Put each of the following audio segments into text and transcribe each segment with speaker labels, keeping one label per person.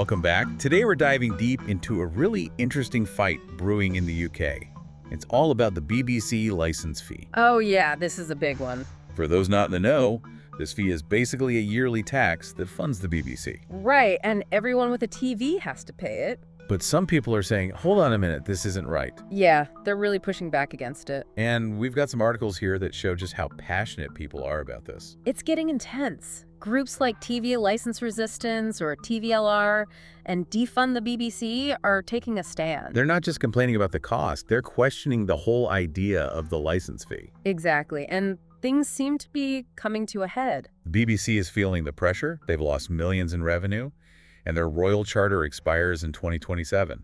Speaker 1: welcome back. Today we're diving deep into a really interesting fight brewing in the UK. It's all about the BBC license fee.
Speaker 2: Oh yeah, this is a big one.
Speaker 1: For those not in the know, this fee is basically a yearly tax that funds the BBC.
Speaker 2: Right, and everyone with a TV has to pay it.
Speaker 1: But some people are saying, hold on a minute, this isn't right.
Speaker 2: Yeah, they're really pushing back against it.
Speaker 1: And we've got some articles here that show just how passionate people are about this.
Speaker 2: It's getting intense. Groups like TV License Resistance or TVLR and Defund the BBC are taking a stand.
Speaker 1: They're not just complaining about the cost, they're questioning the whole idea of the license fee.
Speaker 2: Exactly, and things seem to be coming to a head.
Speaker 1: The BBC is feeling the pressure. They've lost millions in revenue, and their royal charter expires in 2027.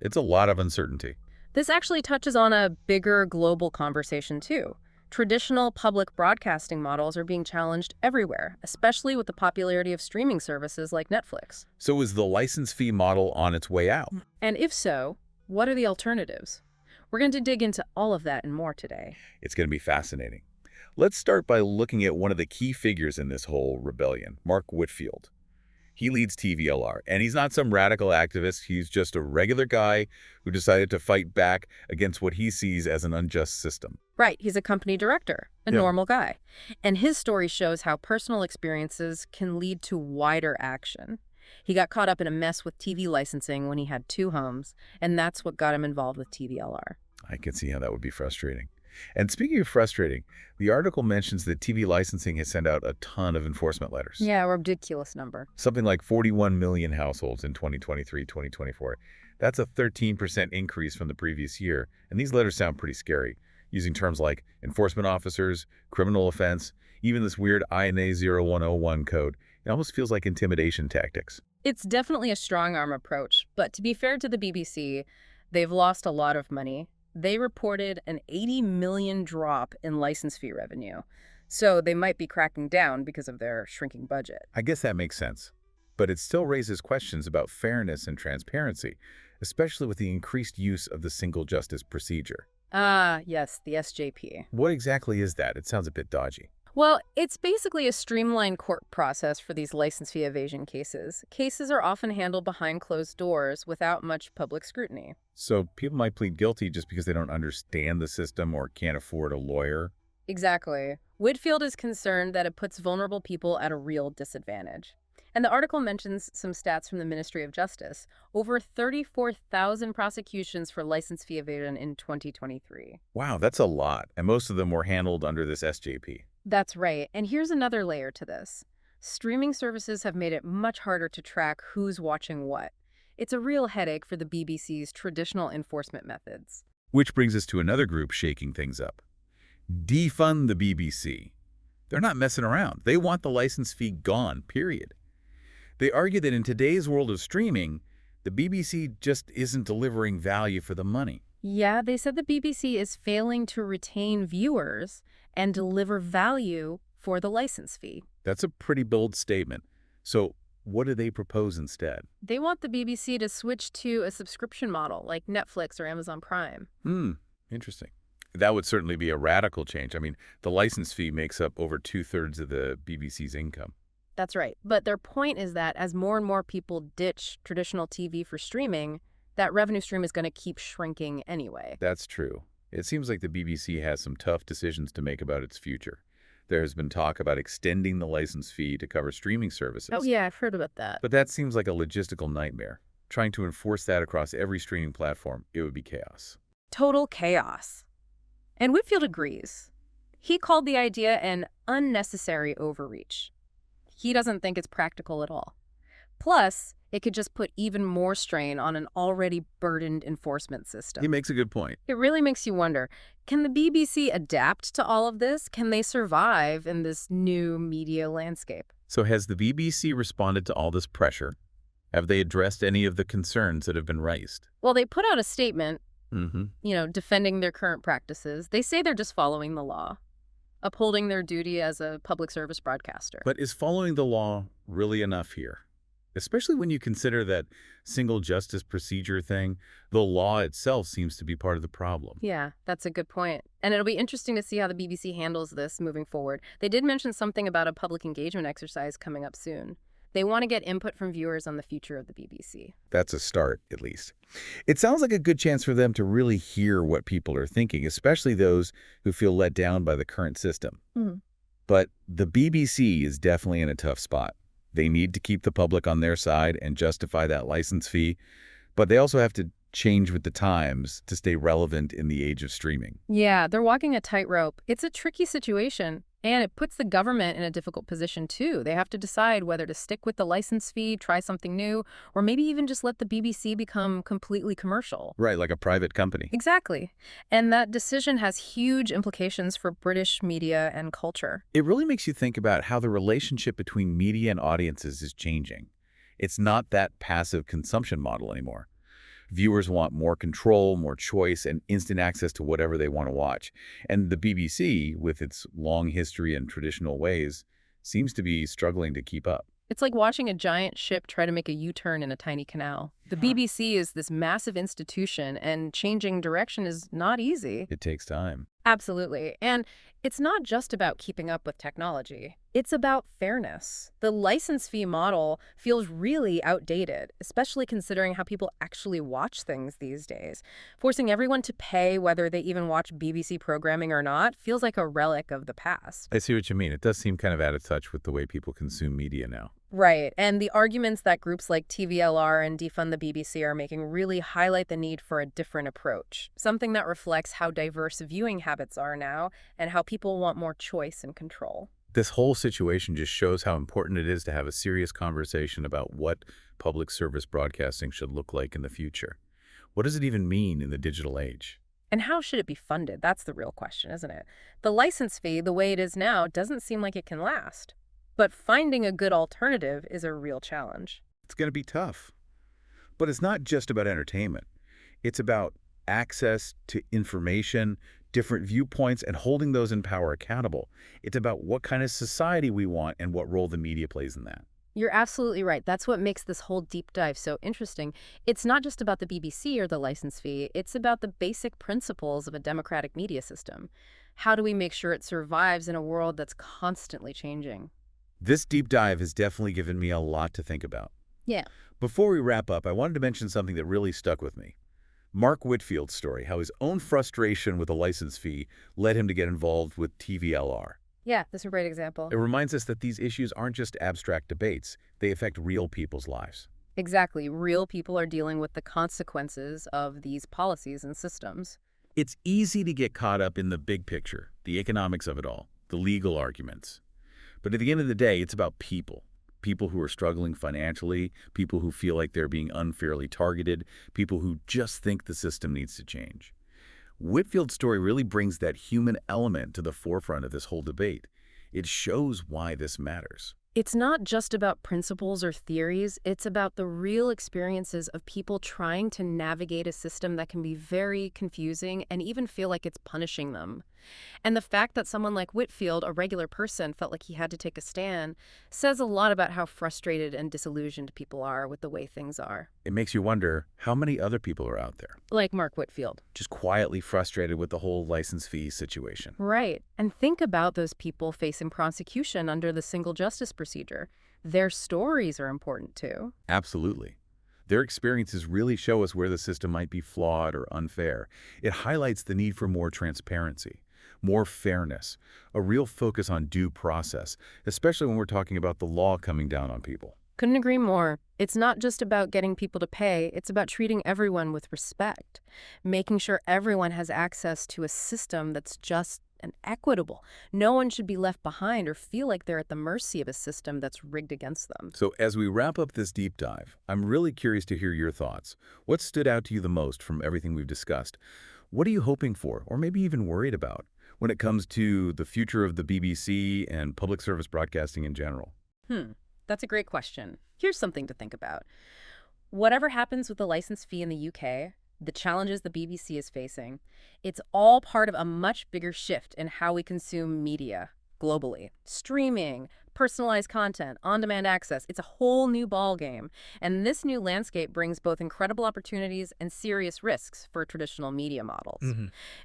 Speaker 1: It's a lot of uncertainty.
Speaker 2: This actually touches on a bigger global conversation too. Traditional public broadcasting models are being challenged everywhere, especially with the popularity of streaming services like Netflix.
Speaker 1: So is the license fee model on its way out?
Speaker 2: And if so, what are the alternatives? We're going to dig into all of that and more today.
Speaker 1: It's going to be fascinating. Let's start by looking at one of the key figures in this whole rebellion, Mark Whitfield. He leads TVLR, and he's not some radical activist. He's just a regular guy who decided to fight back against what he sees as an unjust system.
Speaker 2: Right, he's a company director, a normal guy. And his story shows how personal experiences can lead to wider action. He got caught up in a mess with TV licensing when he had 2 homes, and that's what got him involved with TVLR.
Speaker 1: I can see how that would be frustrating. And speaking of frustrating, the article mentions that TV licensing has sent out a ton of enforcement letters.
Speaker 2: Yeah, a ridiculous number.
Speaker 1: Something like 41 million households in 2023-2024. That's a 13% increase from the previous year, and these letters sound pretty scary, using terms like enforcement officers, criminal offense, even this weird INA 0101 code. It almost feels like intimidation tactics.
Speaker 2: It's definitely a strong-arm approach, but to be fair to the BBC, they've lost a lot of money. They reported an $80 million drop in license fee revenue, so they might be cracking down because of their shrinking budget.
Speaker 1: I guess that makes sense, but it still raises questions about fairness and transparency, especially with the increased use of the single justice procedure.
Speaker 2: Ah, yes, the SJP.
Speaker 1: What exactly is that? It sounds a bit dodgy.
Speaker 2: Well, it's basically a streamlined court process for these license fee evasion cases. Cases are often handled behind closed doors without much public scrutiny.
Speaker 1: So people might plead guilty just because they don't understand the system or can't afford a lawyer?
Speaker 2: Exactly. Whitfield is concerned that it puts vulnerable people at a real disadvantage. And the article mentions some stats from the Ministry of Justice. Over 34,000 prosecutions for license fee evasion in 2023.
Speaker 1: Wow, that's a lot. And most of them were handled under this SJP.
Speaker 2: That's right. And here's another layer to this. Streaming services have made it much harder to track who's watching what. It's a real headache for the BBC's traditional enforcement methods.
Speaker 1: Which brings us to another group shaking things up. Defund the BBC. They're not messing around. They want the license fee gone, period. They argue that in today's world of streaming, the BBC just isn't delivering value for the money.
Speaker 2: Yeah, they said the BBC is failing to retain viewers and deliver value for the license fee.
Speaker 1: That's a pretty bold statement. So what do they propose instead?
Speaker 2: They want the BBC to switch to a subscription model like Netflix or Amazon Prime.
Speaker 1: Interesting. That would certainly be a radical change. I mean, the license fee makes up over 2/3 of the BBC's income.
Speaker 2: That's right. But their point is that as more and more people ditch traditional TV for streaming, that revenue stream is going to keep shrinking anyway.
Speaker 1: That's true. It seems like the BBC has some tough decisions to make about its future. There has been talk about extending the license fee to cover streaming services.
Speaker 2: Oh, yeah, I've heard about that.
Speaker 1: But that seems like a logistical nightmare. Trying to enforce that across every streaming platform, it would be chaos.
Speaker 2: Total chaos. And Whitfield agrees. He called the idea an unnecessary overreach. He doesn't think it's practical at all. Plus, it could just put even more strain on an already burdened enforcement system.
Speaker 1: He makes a good point.
Speaker 2: It really makes you wonder, can the BBC adapt to all of this? Can they survive in this new media landscape?
Speaker 1: So has the BBC responded to all this pressure? Have they addressed any of the concerns that have been raised?
Speaker 2: Well, they put out a statement, defending their current practices. They say they're just following the law, upholding their duty as a public service broadcaster.
Speaker 1: But is following the law really enough here? Especially when you consider that single justice procedure thing, the law itself seems to be part of the problem.
Speaker 2: Yeah, that's a good point. And it'll be interesting to see how the BBC handles this moving forward. They did mention something about a public engagement exercise coming up soon. They want to get input from viewers on the future of the BBC.
Speaker 1: That's a start, at least. It sounds like a good chance for them to really hear what people are thinking, especially those who feel let down by the current system.
Speaker 2: Mhm.
Speaker 1: But the BBC is definitely in a tough spot. They need to keep the public on their side and justify that license fee, but they also have to change with the times to stay relevant in the age of streaming.
Speaker 2: Yeah, they're walking a tightrope. It's a tricky situation, and it puts the government in a difficult position, too. They have to decide whether to stick with the license fee, try something new, or maybe even just let the BBC become completely commercial.
Speaker 1: Right, like a private company.
Speaker 2: Exactly. And that decision has huge implications for British media and culture.
Speaker 1: It really makes you think about how the relationship between media and audiences is changing. It's not that passive consumption model anymore. Viewers want more control, more choice, and instant access to whatever they want to watch. And the BBC, with its long history and traditional ways, seems to be struggling to keep up.
Speaker 2: It's like watching a giant ship try to make a U-turn in a tiny canal. The BBC is this massive institution, and changing direction is not easy.
Speaker 1: It takes time.
Speaker 2: Absolutely. And it's not just about keeping up with technology. It's about fairness. The license fee model feels really outdated, especially considering how people actually watch things these days. Forcing everyone to pay whether they even watch BBC programming or not feels like a relic of the past.
Speaker 1: I see what you mean. It does seem kind of out of touch with the way people consume media now.
Speaker 2: Right. And the arguments that groups like TVLR and Defund the BBC are making really highlight the need for a different approach, something that reflects how diverse viewing habits are now and how people want more choice and control.
Speaker 1: This whole situation just shows how important it is to have a serious conversation about what public service broadcasting should look like in the future. What does it even mean in the digital age?
Speaker 2: And how should it be funded? That's the real question, isn't it? The license fee, the way it is now, doesn't seem like it can last. But finding a good alternative is a real challenge.
Speaker 1: It's going to be tough. But it's not just about entertainment. It's about access to information, different viewpoints, and holding those in power accountable. It's about what kind of society we want and what role the media plays in that.
Speaker 2: You're absolutely right. That's what makes this whole deep dive so interesting. It's not just about the BBC or the license fee. It's about the basic principles of a democratic media system. How do we make sure it survives in a world that's constantly changing?
Speaker 1: This deep dive has definitely given me a lot to think about.
Speaker 2: Yeah.
Speaker 1: Before we wrap up, I wanted to mention something that really stuck with me. Mark Whitfield's story, how his own frustration with the license fee led him to get involved with TVLR.
Speaker 2: Yeah, that's a great example.
Speaker 1: It reminds us that these issues aren't just abstract debates. They affect real people's lives.
Speaker 2: Exactly. Real people are dealing with the consequences of these policies and systems.
Speaker 1: It's easy to get caught up in the big picture, the economics of it all, the legal arguments. But at the end of the day, it's about people. People who are struggling financially, people who feel like they're being unfairly targeted, people who just think the system needs to change. Whitfield's story really brings that human element to the forefront of this whole debate. It shows why this matters.
Speaker 2: It's not just about principles or theories. It's about the real experiences of people trying to navigate a system that can be very confusing and even feel like it's punishing them. And the fact that someone like Whitfield, a regular person, felt like he had to take a stand says a lot about how frustrated and disillusioned people are with the way things are.
Speaker 1: It makes you wonder how many other people are out there,
Speaker 2: Like Mark Whitfield.
Speaker 1: just quietly frustrated with the whole license fee situation.
Speaker 2: Right. And think about those people facing prosecution under the single justice procedure. Their stories are important too.
Speaker 1: Absolutely. Their experiences really show us where the system might be flawed or unfair. It highlights the need for more transparency, more fairness, a real focus on due process, especially when we're talking about the law coming down on people.
Speaker 2: Couldn't agree more. It's not just about getting people to pay, it's about treating everyone with respect, making sure everyone has access to a system that's just and equitable. No one should be left behind or feel like they're at the mercy of a system that's rigged against them.
Speaker 1: So as we wrap up this deep dive, I'm really curious to hear your thoughts. What stood out to you the most from everything we've discussed? What are you hoping for, or maybe even worried about, when it comes to the future of the BBC and public service broadcasting in general?
Speaker 2: That's a great question. Here's something to think about. Whatever happens with the license fee in the UK, the challenges the BBC is facing, it's all part of a much bigger shift in how we consume media globally. Streaming, personalized content, on-demand access. It's a whole new ballgame. And this new landscape brings both incredible opportunities and serious risks for traditional media models.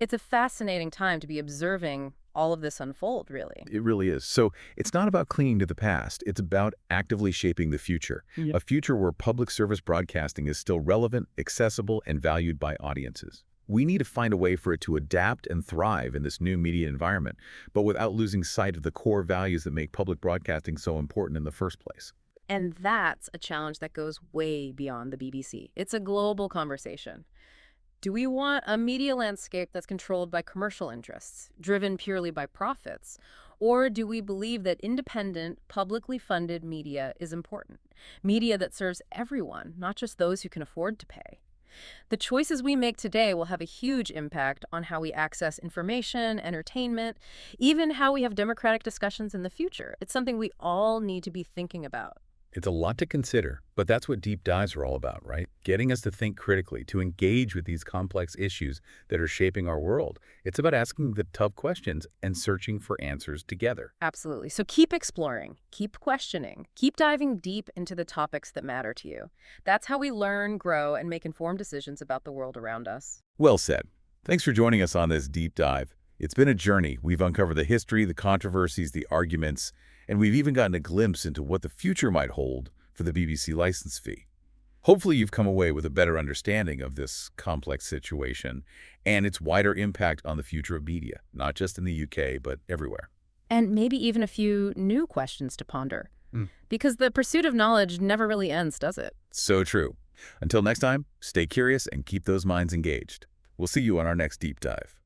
Speaker 2: It's a fascinating time to be observing all of this unfold, really.
Speaker 1: It really is. So it's not about clinging to the past. It's about actively shaping the future.
Speaker 2: Yeah.
Speaker 1: A future where public service broadcasting is still relevant, accessible, and valued by audiences. We need to find a way for it to adapt and thrive in this new media environment, but without losing sight of the core values that make public broadcasting so important in the first place.
Speaker 2: And that's a challenge that goes way beyond the BBC. It's a global conversation. Do we want a media landscape that's controlled by commercial interests, driven purely by profits? Or do we believe that independent, publicly funded media is important? Media that serves everyone, not just those who can afford to pay. The choices we make today will have a huge impact on how we access information, entertainment, even how we have democratic discussions in the future. It's something we all need to be thinking about.
Speaker 1: It's a lot to consider, but that's what deep dives are all about, right? Getting us to think critically, to engage with these complex issues that are shaping our world. It's about asking the tough questions and searching for answers together.
Speaker 2: Absolutely. So keep exploring, keep questioning, keep diving deep into the topics that matter to you. That's how we learn, grow, and make informed decisions about the world around us.
Speaker 1: Well said. Thanks for joining us on this deep dive. It's been a journey. We've uncovered the history, the controversies, the arguments, and we've even gotten a glimpse into what the future might hold for the BBC license fee. Hopefully you've come away with a better understanding of this complex situation and its wider impact on the future of media, not just in the UK, but everywhere.
Speaker 2: And maybe even a few new questions to ponder. Because the pursuit of knowledge never really ends, does it?
Speaker 1: So true. Until next time, stay curious and keep those minds engaged. We'll see you on our next deep dive.